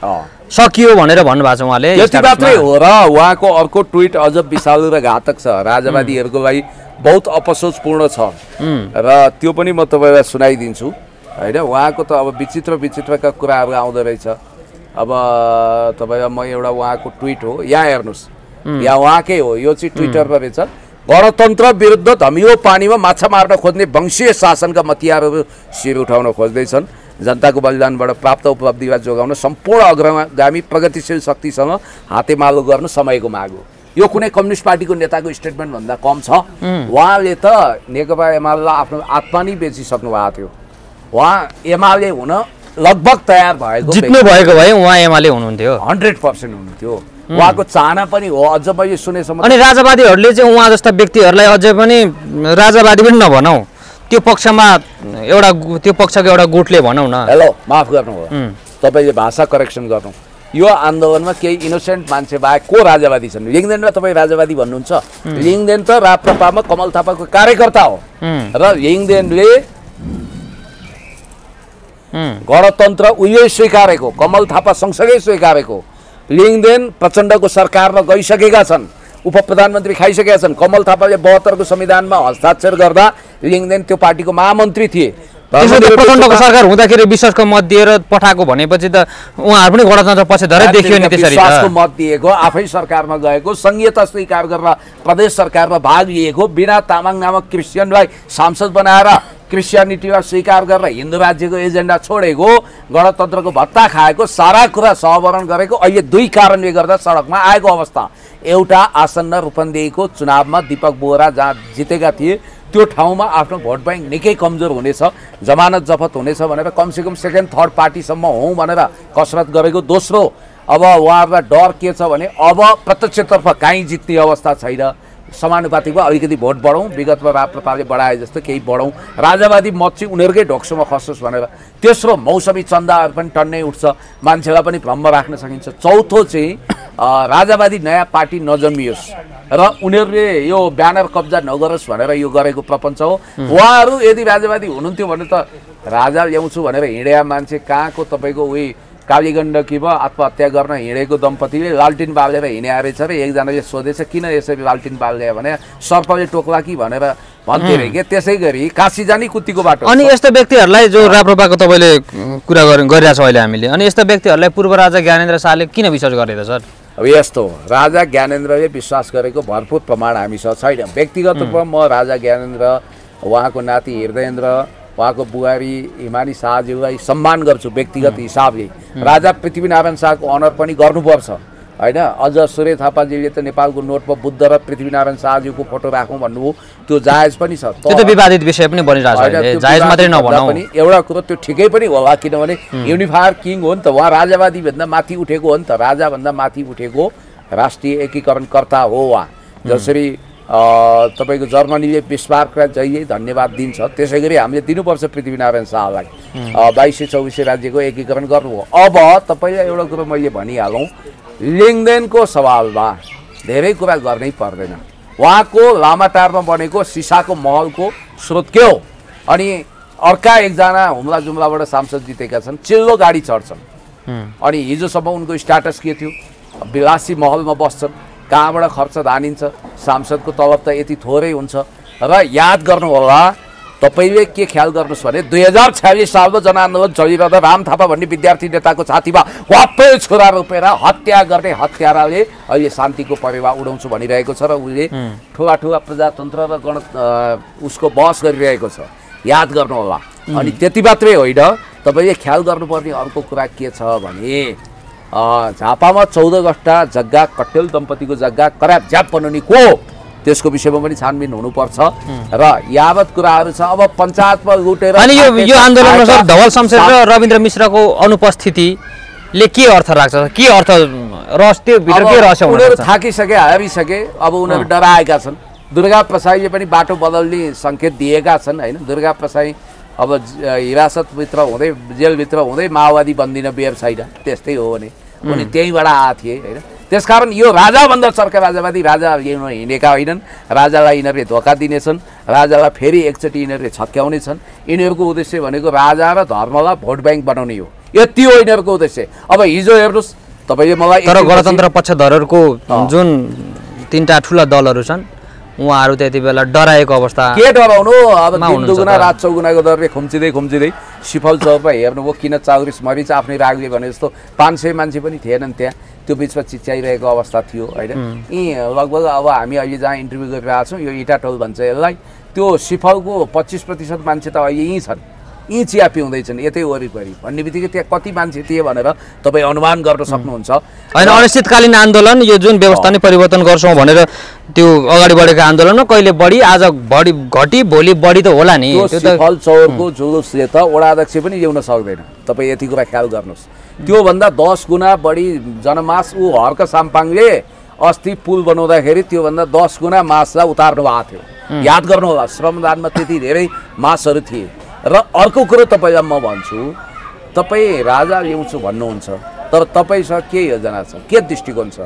Speaker 1: सकियो भनेर भन्नुभएको छ उहाँले।
Speaker 2: यति मात्रै हो र उहाँको अर्को ट्विट अझ विषालु र घातक छ, राजावादीहरूको लागि बहुत अपसोचपूर्ण छ र त्यो पनि म तपाईँलाई सुनाइदिन्छु होइन। उहाँको त अब विचित्रका कुराहरू आउँदो रहेछ। अब तपाईँलाई म एउटा उहाँको ट्विट हो, यहाँ हेर्नुहोस्, यहाँ उहाँकै हो, यो चाहिँ ट्विटरमा रहेछ। गणतन्त्र विरुद्ध धमिलो पानीमा माछा मार्न खोज्ने वंशीय शासनका मतियारहरू शिर उठाउन खोज्दैछन्। जनताको बलिदानबाट प्राप्त उपलब्धिलाई जोगाउन सम्पूर्ण अग्रगामी प्रगतिशील शक्तिसँग हातेमालो गर्न समयको माग हो। यो कुनै कम्युनिस्ट पार्टीको नेताको स्टेटमेन्ट भन्दा कम छ। उहाँले त नेकपा एमालेलाई आफ्नो आत्मा नै बेचिसक्नु भएको थियो। उहाँ एमाले हुन लगभग तयार भएको,
Speaker 1: जित्नु भएको भए उहाँ एमाले हुनुहुन्थ्यो,
Speaker 2: 100% हुनुहुन्थ्यो। उहाँको चाहना पनि हो। अझ मैले सुनेसम्म
Speaker 1: अनि राजावादीहरूले चाहिँ उहाँ जस्ता व्यक्तिहरूलाई अझै पनि राजावादी पनि नभनौँ, त्यो पक्षको एउटा गुटले भनौँ न,
Speaker 2: हेलो माफ गर्नु हो, तपाईँले भाषा करेक्सन गर्नु। यो आन्दोलनमा केही इनोसेन्ट मान्छे बाहेक को राजावादी छन्? लिङ्गदेनमा तपाईँ राजावादी भन्नुहुन्छ? लिङ्गदेन त राप्रपामा कमल थापाको कार्यकर्ता हो र लिङ्गदेनले गणतन्त्र उहिले स्वीकारेको, कमल थापा सँगसँगै स्वीकारेको। लिङ्गदेन प्रचण्डको सरकारमा गइसकेका छन्, उप प्रधानमन्त्री खाइसकेका छन्। कमल थापाले 72 को संविधानमा हस्ताक्षर गर्दा लिङ्गदेन त्यो पार्टीको महामन्त्री थिए।
Speaker 1: प्रचण्डको सरकार हुँदाखेरि विश्वासको मत दिएर पठाएको भनेपछि त उहाँहरू पनि गणतन्त्र पक्षधरै देखियो नि। त्यसरी
Speaker 2: विश्वासको मत दिएको, आफै सरकारमा गएको, संघीयता स्वीकार गरेर प्रदेश सरकारमा भाग लिएको, बिना तामाङ नामक क्रिस्चियनलाई सांसद बनाएर क्रिस्चियनिटीलाई स्वीकार गरेर हिन्दू राज्यको एजेन्डा छोडेको, गणतन्त्रको भत्ता खाएको, सारा कुरा सहवरण गरेको, अहिले 2 कारणले गर्दा सडकमा आएको अवस्था। एउटा आसन्न रूपन्देहीको चुनावमा दीपक बोहरा जहाँ जितेका थिए त्यो ठाउँमा आफ्नो भोट ब्याङ्क निकै कमजोर हुनेछ, जमानत जफत हुनेछ भनेर कमसेकम सेकेन्ड थर्ड पार्टीसम्म हौँ भनेर कसरत गरेको। दोस्रो, अब उहाँहरूलाई डर के छ भने अब प्रत्यक्षतर्फ काहीँ जित्ने अवस्था छैन, समानुपातिकमा अलिकति भोट बढौँ, विगतमा राप्रपाले बढाए जस्तो केही बढौँ, राजावादी मत चाहिँ उनीहरूकै ढोक्सोमा खसोस् भनेर। तेस्रो, मौसमी चन्दाहरू पनि टन्नै उठ्छ, मान्छेलाई पनि भ्रम राख्न सकिन्छ। चौथो चाहिँ राजावादी नयाँ पार्टी नजन्मियोस् र उनीहरूले यो ब्यानर कब्जा नगरोस् भनेर यो गरेको प्रपञ्च हो। उहाँहरू यदि राजावादी हुनुहुन्थ्यो भने त राजा ल्याउँछु भनेर हिँडेका मान्छे कहाँको तपाईँको उही कालीगण्डकीमा आत्महत्या गर्न हिँडेको दम्पतिले लालटिन बालेर हिँडे रहेछ र एकजनाले सोधेछ किन यसरी लालटिन बाल्यो भने सर्पले टोक्ला कि भनेर भन्थे रे के। त्यसै गरी काशी जाने कुत्तीको बाटो।
Speaker 1: अनि यस्ता व्यक्तिहरूलाई जो राप्रपाको तपाईँले कुरा गरिरहेछ अहिले हामीले, अनि यस्ता व्यक्तिहरूलाई पूर्व राजा ज्ञानेन्द्र शाहले किन विश्वास गरेको सर?
Speaker 2: अब यस्तो, राजा ज्ञानेन्द्रले विश्वास गरेको भरपूर प्रमाण हामीसँग छैन। व्यक्तिगत रूपमा म राजा ज्ञानेन्द्र, उहाँको नाति हृदयेन्द्र, उहाँको बुहारी हिमानी शाहज्यूलाई सम्मान गर्छु व्यक्तिगत हिसाबले। राजा पृथ्वीनारायण शाहको अनर पनि गर्नुपर्छ होइन। अझ सूर्य थापाजीले त नेपालको नोटमा बुद्ध र पृथ्वीनारायण शाहज्यूको फोटो राखौँ भन्नुभयो, त्यो जायज पनि छ।
Speaker 1: त्यो त विवादित विषय पनि बनिरहेछ अहिले, जायज मात्रै नभनौँ
Speaker 2: पनि। एउटा कुरो त्यो ठिकै पनि होला, किनभने युनिफायर किङ हो नि त उहाँ, राजावादी भन्दा माथि उठेको हो नि त, राजाभन्दा माथि उठेको राष्ट्रिय एकीकरणकर्ता हो उहाँ। जसरी तपाईँको जर्मनीले बिस्मार्कलाई जहिले धन्यवाद दिन्छ, त्यसै गरी हामीले दिनुपर्छ पृथ्वीनारायण शाहलाई। 2224 राज्यको एकीकरण गर्नुभयो। अब तपाईँलाई एउटा कुरो मैले भनिहालौँ, लिङ्गदेनको सवालमा धेरै कुरा गर्नै पर्दैन। उहाँको लामाटारमा बनेको सिसाको महलको स्रोत के हो? अनि अर्का एकजना हुम्ला जुम्लाबाट सांसद जितेका छन्, चिल्लो गाडी चढ्छन्, अनि हिजोसम्म उनको स्ट्याटस के थियो? विलासी महलमा बस्छन्, कहाँबाट खर्च धानिन्छ, सांसदको तलब त यति थोरै हुन्छ। र याद गर्नु होला, तपाईँले के ख्याल गर्नुहोस् भने 2046 सालमा जनआन्दोलन चलिरहँदा राम थापा भन्ने विद्यार्थी नेताको छातीमा वाप्पै छोरा रोपेर हत्या गर्ने हत्याराले अहिले शान्तिको परेवा उडाउँछु भनिरहेको छ र उसले ठुला ठुला प्रजातन्त्र र उसको बहस गरिरहेको छ। याद गर्नु होला। अनि त्यति मात्रै होइन, तपाईँले ख्याल गर्नुपर्ने अर्को कुरा के छ भने झापामा 14 गस्टा जग्गा कट्टेल दम्पतिको जग्गा कराप ज्याप बनाउने को, त्यसको विषयमा पनि छानबिन हुनुपर्छ। र यावत कुराहरू छ। अब पञ्चायतमा लुटेर
Speaker 1: अनि यो आन्दोलनमा सर धवल शमशेर र रविन्द्र मिश्रको अनुपस्थितिले के अर्थ राख्छ? के अर्थ रहस्य भित्र के रहस्य हुन्छ?
Speaker 2: उनीहरू थाकिसके, हारिसके, अब उनीहरू डराएका छन्। दुर्गा प्रसाईले पनि बाटो बदल्ने सङ्केत दिएका छन् होइन। दुर्गा प्रसाई अब हिरासतभित्र हुँदै जेलभित्र हुँदै माओवादी बन्दिन बेर छैन, त्यस्तै हो भने उनी त्यहीँबाट आएको थिए होइन। त्यसकारण यो राजाभन्दा चर्का राजावादी राजा हिँडेका होइनन्। राजालाई यिनीहरूले धोका दिनेछन्, राजालाई फेरि एकचोटि यिनीहरूले छक्क्याउनेछन्। यिनीहरूको उद्देश्य भनेको राजा र धर्मलाई भोट ब्याङ्क बनाउने हो, यति हो यिनीहरूको उद्देश्य। अब हिजो हेर्नुहोस् तपाईँले मलाई,
Speaker 1: तर गणतन्त्र पक्षधरहरूको जुन 3टा ठुला दलहरू छन् उहाँहरू त्यति बेला डराएको अवस्था
Speaker 2: के डराउनु? अब 3 दुगुना रात 4 गुनाको दरले खुम्चिँदै सिफल चौरमा हेर्नुभयो किन चाउरिस मरिच आफ्नै रागले भने जस्तो 500 मान्छे पनि थिएनन् त्यहाँ। त्यो बिचमा चिच्याइरहेको अवस्था थियो होइन। यी लगभग अब हामी अहिले जहाँ इन्टरभ्यू गरिरहेको छौँ, यो इटाटोल भन्छ यसलाई, त्यो सिफलको 25% मान्छे त अहिले यहीँ छन्, यहीँ चिया पिउँदैछन् यतै वरिपरि भन्ने बित्तिकै त्यहाँ कति मान्छे थिए भनेर तपाईँ अनुमान गर्न सक्नुहुन्छ
Speaker 1: होइन। अनिश्चितकालीन आन्दोलन, यो जुन व्यवस्था नै परिवर्तन गर्छौँ भनेर त्यो अगाडि बढेको आन्दोलनमा कहिले बढी आज बढी घटी भोलि बढी त होला नि।
Speaker 2: त्यो सिफल चौरको जुलुसले त वडा अध्यक्ष पनि ल्याउन सक्दैन, तपाईँ यति कुरा ख्याल गर्नुहोस्। त्योभन्दा 10 गुणा बढी जनमास ऊ हर्क साम्पाङले अस्ति पुल बनाउँदाखेरि त्योभन्दा 10 गुणा मासलाई उतार्नु भएको थियो। याद गर्नु होला, श्रमदानमा त्यति धेरै मासहरू थिए। र अर्को कुरो तपाईँलाई म भन्छु, तपाईँ राजा ल्याउँछु भन्नुहुन्छ, तर तपाईँसँग के योजना छ, के दृष्टिकोण छ?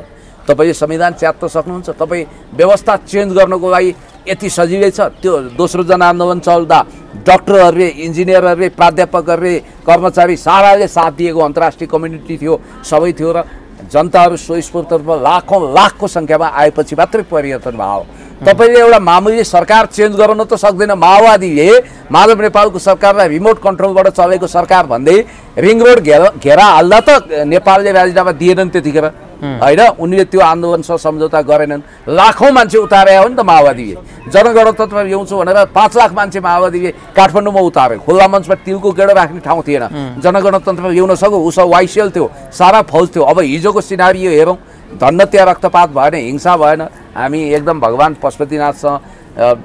Speaker 2: तपाईँले संविधान च्यात्न सक्नुहुन्छ? तपाईँ व्यवस्था चेन्ज गर्नको लागि यति सजिलै छ? त्यो दोस्रो जनआन्दोलन चल्दा डक्टरहरूले, इन्जिनियरहरूले, प्राध्यापकहरूले, कर्मचारी साराले साथ दिएको अन्तर्राष्ट्रिय कम्युनिटी थियो, सबै थियो र जनताहरू स्वस्फूर्तरूपमा लाखको सङ्ख्यामा आएपछि मात्रै परिवर्तन भयो। तपाईँले एउटा मामुली सरकार चेन्ज गराउन त सक्दैन। माओवादीले माधव नेपालको सरकारलाई रिमोट कन्ट्रोलबाट चलेको सरकार भन्दै रिङ रोड घेरा हाल्दा त नेपालले राजीनामा दिएनन् त्यतिखेर, होइन? उनले त्यो आन्दोलनसँग सम्झौता गरेनन्। लाखौँ मान्छे उतारे हो नि त माओवादीले। जनगणतन्त्र ल्याउँछु भनेर 5 लाख मान्छे माओवादीले काठमाडौँमा उतार्यो। खुल्ला मञ्चमा तिलको गेडो राख्ने ठाउँ थिएन। जनगणतन्त्र ल्याउन सक्यो, उसो वाइसिएल थियो, सारा फौज थियो। अब हिजोको सिनारियो हेरौँ, धन्न त्यहाँ रक्तपात भएन, हिंसा भएन। हामी एकदम भगवान् पशुपतिनाथसँग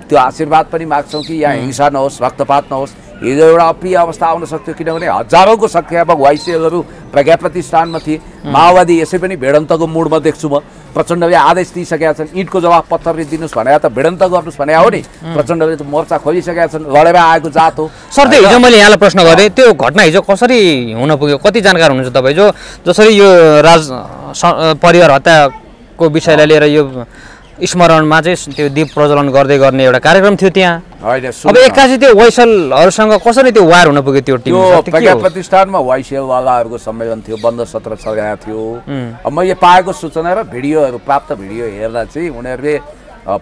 Speaker 2: त्यो आशीर्वाद पनि माग्छौँ कि यहाँ हिंसा नहोस्, रक्तपात नहोस्। हिजो एउटा अप्रिय अवस्था आउन सक्थ्यो, किनभने हजारौँको सङ्ख्यामा वाइसिएलहरू प्रज्ञा प्रतिष्ठानमा थिए। माओवादी यसै पनि भिडन्तको मुडमा देख्छु म। प्रचण्डले आदेश दिइसकेका छन्, इँटको जवाफ पत्थरले दिनुहोस् भने त भिडन्त गर्नुहोस् भने हो नि। प्रचण्डले त मोर्चा खोलिसकेका छन्, लडेर आएको जात हो।
Speaker 1: सर, त्यो हिजो मैले यहाँलाई प्रश्न गरेँ, त्यो घटना हिजो कसरी हुन पुग्यो? कति जानकार हुनुहुन्छ तपाईँ? जसरी यो परिवार हत्याको विषयलाई लिएर यो स्मरणमा चाहिँ त्यो दीप प्रज्वलन गर्दै गर्ने एउटा कार्यक्रम थियो त्यहाँ। अब एक्कासी त्यो वाइसलहरूसँग कसरी त्यो वार हुन पुग्यो? त्यो टिम
Speaker 2: प्रज्ञा प्रतिष्ठानमा वाइसिएलवालाहरूको सम्मेलन थियो, बन्द सत्र चलेको थियो। अब मैले पाएको सूचना र भिडियोहरू, प्राप्त भिडियो हेर्दा चाहिँ उनीहरूले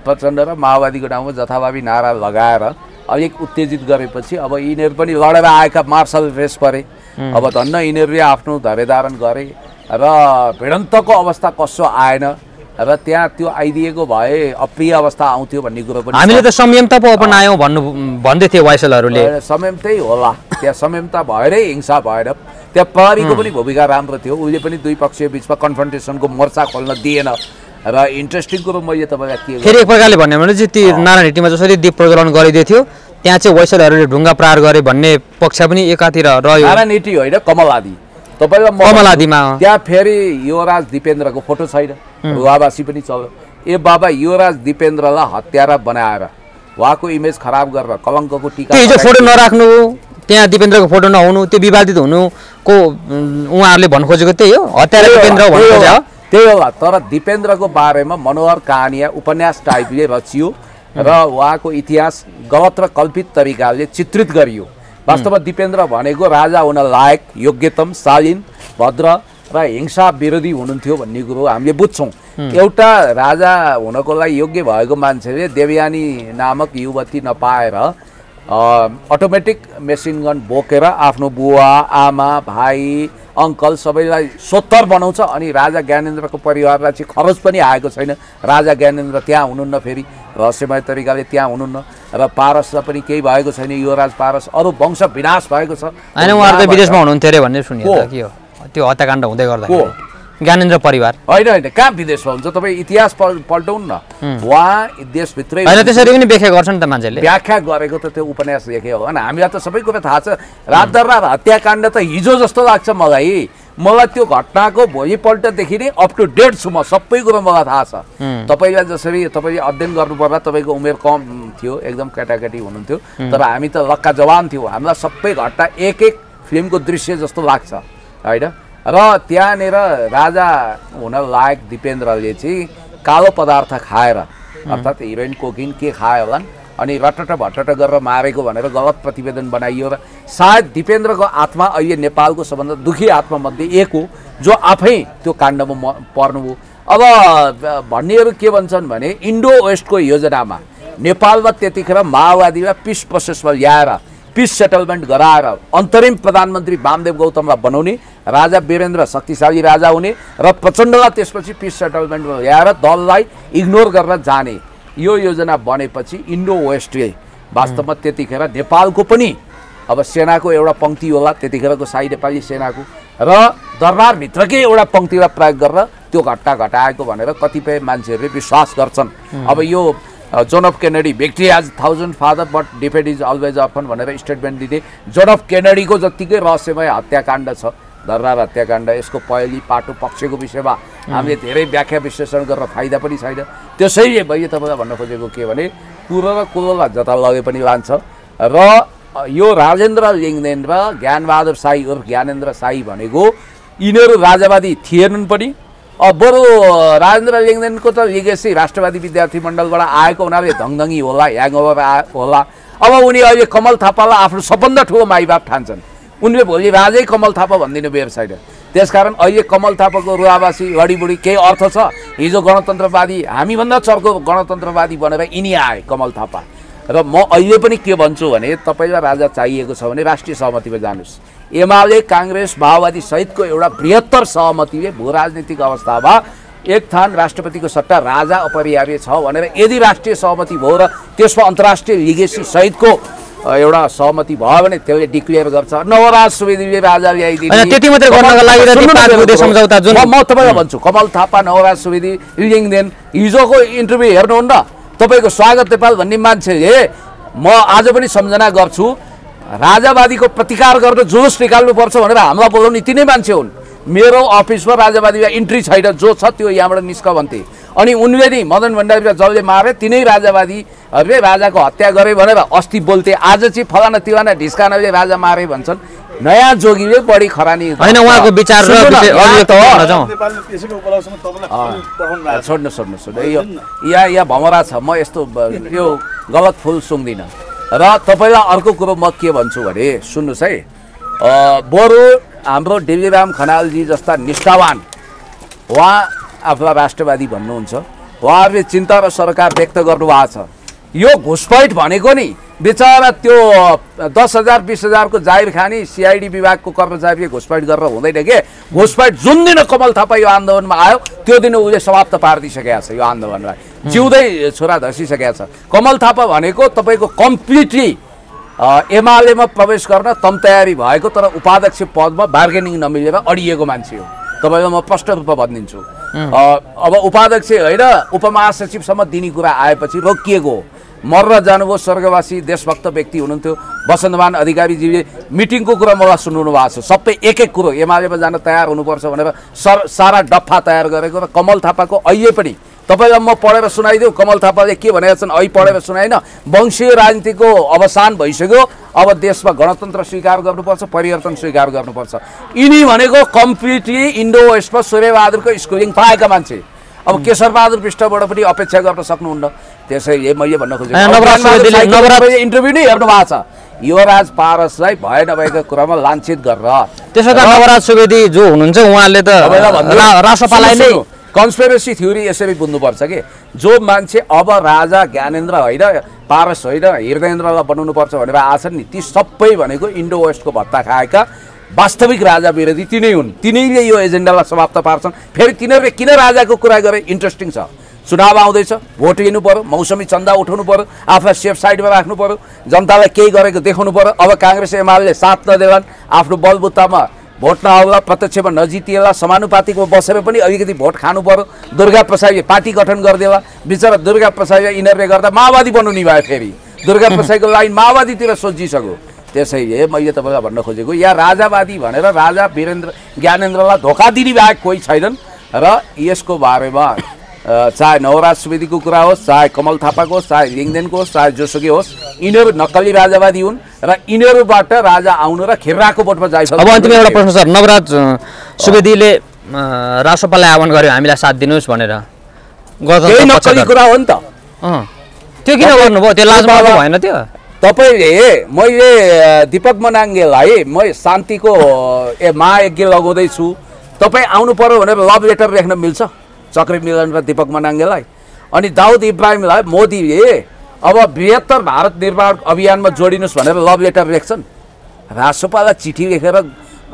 Speaker 2: प्रचण्ड र माओवादीको नाउँमा जथाभावी नारा लगाएर अलिक उत्तेजित गरेपछि अब यिनीहरू पनि लडेर आएका मार्शल रेस परे। अब धन्न यिनीहरूले आफ्नो धैर्यधारण गरे र भिडन्तको अवस्था कसो आएन र त्यहाँ त्यो आइदिएको भए अप्रिय अवस्था आउँथ्यो भन्ने कुरो पनि
Speaker 1: हामीले त संयमता पो अपनायौँ भन्दै थिए वाइसलहरूले।
Speaker 2: संयमतै होला, त्यहाँ संयमता भएरै हिंसा भएर। त्यहाँ प्रहरीको पनि भूमिका राम्रो थियो, उसले पनि दुई पक्षीय बिचमा कन्फ्रन्टेसनको मोर्चा खोल्न दिएन। र इन्ट्रेस्टिङ कुरो मैले तपाईँलाई के
Speaker 1: फेरि एक प्रकारले भन्यो भने चाहिँ ती नारायणहिटीमा जसरी दीप प्रज्वलन गरिदिएको थियो त्यहाँ चाहिँ वाइसलहरूले ढुङ्गा प्रहार गरे भन्ने पक्ष पनि एकातिर रह्यो।
Speaker 2: नारायणहिटी होइन, कमलादी।
Speaker 1: कमलादीमा
Speaker 2: त्यहाँ फेरि युवराज दिपेन्द्रको फोटो छैन, रुवाबासी पनि चल्यो। ए बाबा, युवराज दिपेन्द्रलाई हत्यारा बनाएर उहाँको इमेज खराब गरेर कलङ्कको टिका
Speaker 1: हिजो फोटो नराख्नु, त्यहाँ दिपेन्द्रको फोटो नहुनु, त्यो विवादित हुनुको उहाँहरूले भन्नु खोजेको त्यही हो, हत्यारा दिपेन्द्र भन्नु खोजेको
Speaker 2: त्यही होला। तर दिपेन्द्रको बारेमा मनोहर कहानिया उपन्यास टाइपले रचियो र उहाँको इतिहास गलत र कल्पित तरिकाले चित्रित गरियो। वास्तवमा दिपेन्द्र भनेको राजा हुन लायक, योग्यतम, शालीन, भद्र र हिंसा विरोधी हुनुहुन्थ्यो भन्ने कुरो हामीले बुझ्छौँ। एउटा राजा हुनको लागि योग्य भएको मान्छेले देवयानी नामक युवती नपाएर अटोमेटिक मेसिन गन बोकेर आफ्नो बुवा, आमा, भाइ, अङ्कल सबैलाई सोत्तर बनाउँछ। अनि राजा ज्ञानेन्द्रको परिवारलाई चाहिँ खरच पनि आएको छैन। राजा ज्ञानेन्द्र त्यहाँ हुनुहुन्न, फेरि रहस्यमय तरिकाले त्यहाँ हुनुहुन्न र पारसलाई पनि केही भएको छैन। युवराज पारस अरू वंश विनाश भएको छ।
Speaker 1: होइन, उहाँहरू त विदेशमा हुनुहुन्थ्यो अरे भन्ने सुनियो। के हो त्यो हत्याकाण्ड हुँदै गर्दा? ज्ञानेन्द्र परिवार
Speaker 2: होइन, कहाँ विदेशमा हुन्छ? तपाईँ इतिहास पल्टाउनु न। उहाँ देशभित्रै
Speaker 1: होइन, त्यसरी पनि व्याख्या गर्छ नि त मान्छेले।
Speaker 2: व्याख्या गरेको त त्यो उपन्यास लेखे हो। अनि हामीलाई त सबै कुरा थाहा छ। रातदरबार हत्याकाण्ड त हिजो जस्तो लाग्छ मलाई त्यो घटनाको भोलिपल्टदेखि नै अप टु डेट छु म। सबै कुरो मलाई थाहा छ। तपाईँलाई जसरी तपाईँले अध्ययन गर्नुपर्दा तपाईँको उमेर कम थियो, एकदम केटाकेटी हुनुहुन्थ्यो, तर हामी त लक्का जवान थियौँ। हामीलाई सबै घटना एक एक फिल्मको दृश्य जस्तो लाग्छ, होइन? र त्यहाँनिर राजा हुन लायक दिपेन्द्रले चाहिँ कालो पदार्थ खाएर, अर्थात् हिरोइन कोकिन के खायो होला, अनि रटट भटट गरेर मारेको भनेर गलत प्रतिवेदन बनाइयो। र सायद दिपेन्द्रको आत्मा अहिले नेपालको सबभन्दा दुखी आत्मामध्ये एक हो, जो आफै त्यो काण्डमा पर्नुभयो। अब भन्नेहरू के भन्छन् भने इन्डो वेस्टको योजनामा नेपालमा त्यतिखेर माओवादीमा पिस प्रोसेसमा ल्याएर, पिस सेटलमेन्ट गराएर अन्तरिम प्रधानमन्त्री वामदेव गौतमलाई बनाउने, राजा वीरेन्द्र शक्तिशाली राजा हुने र प्रचण्डलाई त्यसपछि पिस सेटलमेन्टमा ल्याएर दललाई इग्नोर गरेर जाने, यो योजना बनेपछि इन्डो वेस्टले वास्तवमा त्यतिखेर नेपालको पनि अब सेनाको एउटा पङ्क्ति होला, त्यतिखेरको शाही नेपाली सेनाको, र दरबारभित्रकै एउटा पङ्क्तिलाई प्रयोग गरेर त्यो घटना घटाएको भनेर कतिपय मान्छेहरूले विश्वास गर्छन्। अब यो John F Kennedy, victory has 1000 father but defeat is always orphan भनेर स्टेटमेन्ट दिँदै जोन अफ केनेडीको जत्तिकै रहस्यमय हत्याकाण्ड छ दरबार हत्याकाण्ड। यसको पहेँली पाटो पक्षको विषयमा हामीले धेरै व्याख्या विश्लेषण गरेर फाइदा पनि छैन। त्यसैले मैले तपाईँलाई भन्न खोजेको के भने कुरो र कुलोलाई जता लगे पनि लान्छ। र यो राजेन्द्र लिङ्गदेन र ज्ञानबहादुर शाही उर्फ ज्ञानेन्द्र शाही भनेको यिनीहरू राजावादी थिएनन् पनि। बरु राजेन्द्र लिङ्गदेनको त लिगेसी राष्ट्रवादी विद्यार्थी मण्डलबाट आएको हुनाले धङधङी होला, ह्याङओभर होला। अब उनी अहिले कमल थापालाई आफ्नो सबभन्दा ठुलो माइबाप ठान्छन्। उनले भोलि राजै कमल थापा भनिदिनु बेर छैन। त्यसकारण अहिले कमल थापाको रुवाबासी घडीबुडी केही अर्थ छ। हिजो गणतन्त्रवादी, हामीभन्दा चर्को गणतन्त्रवादी बनेर यिनी आए कमल थापा। र म अहिले पनि के भन्छु भने तपाईँलाई राजा चाहिएको छ भने राष्ट्रिय सहमतिमा जानुहोस्। एमाले काङ्ग्रेस माओवादी सहितको एउटा बृहत्तर सहमतिले भू राजनीतिक अवस्थामा एक थान राष्ट्रपतिको सट्टा राजा अपरिहार्य छ भनेर यदि राष्ट्रिय सहमति भयो र त्यसमा अन्तर्राष्ट्रिय लिगेसी सहितको एउटा सहमति भयो भने त्यसले डिक्लेयर गर्छ नवराज सुवेदीले राजा ल्याइदिने।
Speaker 1: त्यति मात्रै गर्नको लागि र ती पाँच बुँदे सम्झौता जुन
Speaker 2: म तपाईँलाई भन्छु, कमल थापा, नवराज सुवेदी, लिङ्गदेन हिजोको इन्टरभ्यू हेर्नुहुन्न। तपाईँको स्वागत नेपाल भन्ने मान्छेले म आज पनि सम्झना गर्छु, राजावादीको प्रतिकार गर्न जुलुस निकाल्नुपर्छ भनेर हामीलाई बोलाउने यति नै मान्छे हुन्। मेरो अफिसमा राजावादीमा इन्ट्री छैन, जो छ त्यो यहाँबाट निस्क भन्थे। अनि उनले नि मदन भण्डारीलाई जसले मारे तिनै राजावादीहरूले राजाको हत्या गरे भनेर अस्ति बोल्थे। आज चाहिँ फलाना तिलाना ढिस्कानाले राजा मारे भन्छन्। नयाँ जोगीले बढी खरानी
Speaker 1: होइन, उहाँको विचार र
Speaker 2: छोड्नु यहाँ भमरा छ। म यस्तो यो गलत फुल सुन्दिनँ। र तपाईँलाई अर्को कुरो म के भन्छु भने सुन्नुहोस् है, बरु हाम्रो डेलीराम खनालजी जस्ता निष्ठावान, उहाँ आफूलाई राष्ट्रवादी भन्नुहुन्छ, उहाँहरूले चिन्ता र सरकार व्यक्त गर्नुभएको छ। यो घुसपैठ भनेको नि बेचारा त्यो 10,000 20,000 को जाहिर खानी सिआइडी विभागको कर्मचारीले घुसपैठ गरेर हुँदैन के। घुसपैठ जुन दिन कमल थापा यो आन्दोलनमा आयो त्यो दिन उसले समाप्त पारिदिइसकेको छ यो आन्दोलनलाई, जिउँदै छोरा धसिसकेको छ। कमल थापा भनेको तपाईँको कम्प्लिटली एमालेमा प्रवेश गर्न तम तयारी भएको तर उपाध्यक्ष पदमा बार्गेनिङ नमिलेर अडिएको मान्छे हो। तपाईँलाई म स्पष्ट रूपमा भनिदिन्छु। अब उपाध्यक्ष होइन उपमहासचिवसम्म दिने कुरा आएपछि रोकिएको हो। मर्न जानुभयो स्वर्गवासी देशभक्त व्यक्ति हुनुहुन्थ्यो वसन्तमान अधिकारीजीले मिटिङको कुरा मलाई सुनाउनु भएको छ। सबै एक एक कुरो एमालेमा जान तयार हुनुपर्छ भनेर सारा डफा तयार गरेको र कमल थापाको अहिले पनि तपाईँलाई म पढेर सुनाइदिउँ। कमल थापाले के भनेका छन् अहिले पढेर सुनाइन। वंशीय राजनीतिको अवसान भइसक्यो, अब देशमा गणतन्त्र स्वीकार गर्नुपर्छ, परिवर्तन स्वीकार गर्नुपर्छ। यिनी भनेको कम्प्लिटली इन्डो वेस्टमा सूर्यबहादुरको स्कुलिङ पाएका मान्छे। अब केशरबहादुर विष्टबाट पनि अपेक्षा गर्न सक्नुहुन्न। त्यसैले मैले भन्न खोजेको इन्टरभ्यू नै हेर्नु भएको छ। युवराज पारसलाई भए नभएको कुरामा लाञ्छित गरेर
Speaker 1: त्यसो त नवराज सुवेदी जो हुनुहुन्छ उहाँले त राष्ट्रपालाई नै
Speaker 2: कन्स्पिरेसी थ्योरी यसरी बुझ्नुपर्छ कि जो मान्छे अब राजा ज्ञानेन्द्र होइन, पारस होइन, हृदयेन्द्रलाई बनाउनुपर्छ भनेर आछन् नि, ती सबै भनेको इन्डो वेस्टको भत्ता खाएका वास्तविक राजा विरोधी तिनै हुन्। तिनैले यो एजेन्डालाई समाप्त पार्छन्। फेरि तिनीहरूले किन राजाको कुरा गरे इन्ट्रेस्टिङ छ। चुनाव आउँदैछ, भोट लिनु पर्यो, मौसमी चन्दा उठाउनु पर्यो, आफूलाई सेफ साइडमा राख्नु पर्यो, जनतालाई केही गरेको देखाउनु पर्यो। अब काङ्ग्रेस एमाले साथ नदेलान्, आफ्नो बलबुत्तामा भोट नआउला, प्रत्यक्षमा नजितिएला, समानुपातिकमा बसेर पनि अलिकति भोट खानु पर्यो। दुर्गा प्रसादले पार्टी गठन गरिदिएला, बिचरा दुर्गा प्रसादले यिनीहरूले गर्दा माओवादी बनाउनु भयो। फेरि दुर्गा प्रसादको लाइन माओवादीतिर सोचिसक्यो। त्यसैले मैले तपाईँलाई भन्न खोजेको यहाँ राजावादी भनेर राजा ज्ञानेन्द्रलाई धोका दिने बाहेक कोही छैनन्। र यसको बारेमा चाहे नवराज सुवेदीको कुरा होस्, चाहे कमल थापाको होस्, चाहे लिङ्गदेनको होस्, चाहे जोसुकै होस्, यिनीहरू नक्कली राजावादी हुन् र यिनीहरूबाट राजा आउनु र खिर्राको बोटमा जाइसक्यो।
Speaker 1: अब अन्तिम एउटा प्रश्न सर, नवराज सुवेदीले राष्ट्रपाललाई आह्वान गर्यो हामीलाई साथ दिनुहोस् भनेर,
Speaker 2: केही नक्कली कुरा हो नि त।
Speaker 1: त्यो किन गर्नुभयो? त्यो लाज मान्नु भएन? त्यो
Speaker 2: तपाईँले मैले दीपक मनाङ्गेलाई म शान्तिको महायज्ञ लगाउँदैछु, तपाईँ आउनु पर्यो भनेर लभ लेटर लेख्न मिल्छ चक्री मिलन र दीपक मनाङ्गेलाई? अनि दाउद इब्राहिमलाई मोदीले अब बृहत्तर भारत निर्माण अभियानमा जोडिनुहोस् भनेर लभ लेटर लेख्छन्। राष्ट्रपाललाई चिठी लेखेर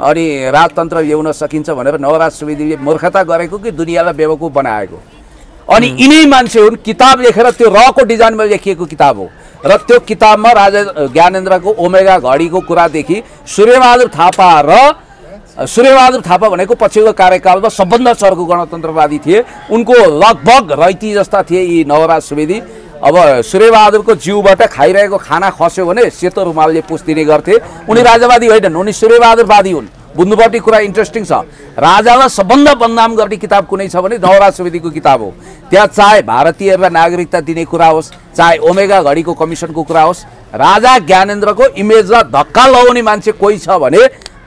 Speaker 2: अनि राजतन्त्र ल्याउन सकिन्छ भनेर नवराज सुवेदीले मूर्खता गरेको कि दुनियाँलाई बेवकुफ बनाएको? अनि यिनै मान्छे हुन् किताब लेखेर, त्यो रको डिजाइनमा लेखिएको किताब हो र त्यो किताबमा राजा ज्ञानेन्द्रको ओमेगा घडीको कुरादेखि सूर्यबहादुर थापा भनेको पछिल्लो कार्यकालमा सबभन्दा चर्को गणतन्त्रवादी थिए। उनको लगभग रैती जस्ता थिए यी नवराज सुवेदी। अब सूर्यबहादुरको जिउबाट खाइरहेको खाना खस्यो भने सेतो रुमालले पुछिदिने गर्थे। उनी राजावादी होइनन्, उनी सूर्यबहादुरवादी हुन्। बुझ्नुपर्ने कुरा इन्ट्रेस्टिङ छ। राजालाई सबभन्दा बदनाम गर्ने किताब कुनै छ भने नवराज सुवेदीको किताब हो। त्यहाँ चाहे भारतीयहरूलाई नागरिकता दिने कुरा होस्, चाहे ओमेगा घडीको कमिसनको कुरा होस्, राजा ज्ञानेन्द्रको इमेजलाई धक्का लगाउने मान्छे कोही छ भने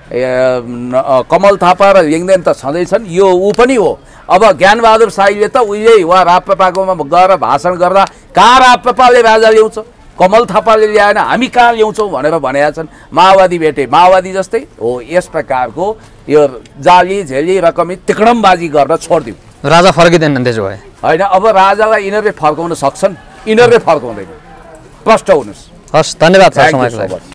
Speaker 2: कमल थापा र यङदेन त छँदैछन्, यो ऊ पनि हो। अब ज्ञानबहादुर शाहीले त उहिले वा राप्रपाकोमा गएर भाषण गर्दा कहाँ राप्रपाले राजा ल्याउँछ, कमल थापाले ल्याएन, हामी कहाँ ल्याउँछौँ भनेर भनेका छन्। माओवादी भेटे माओवादी जस्तै हो। यस प्रकारको यो जाली झेली रकमी तिकडमबाजी गर्न छोडिदिउँ।
Speaker 1: राजा फर्किँदैन त्यसो भए
Speaker 2: होइन, अब राजालाई यिनीहरूले फर्काउन सक्छन्, यिनीहरूले फर्काउँदैन। प्रष्ट हुनुहोस्।
Speaker 1: हस्, धन्यवाद छ
Speaker 2: Thank you
Speaker 1: समयको
Speaker 2: so
Speaker 1: लागि।
Speaker 2: much.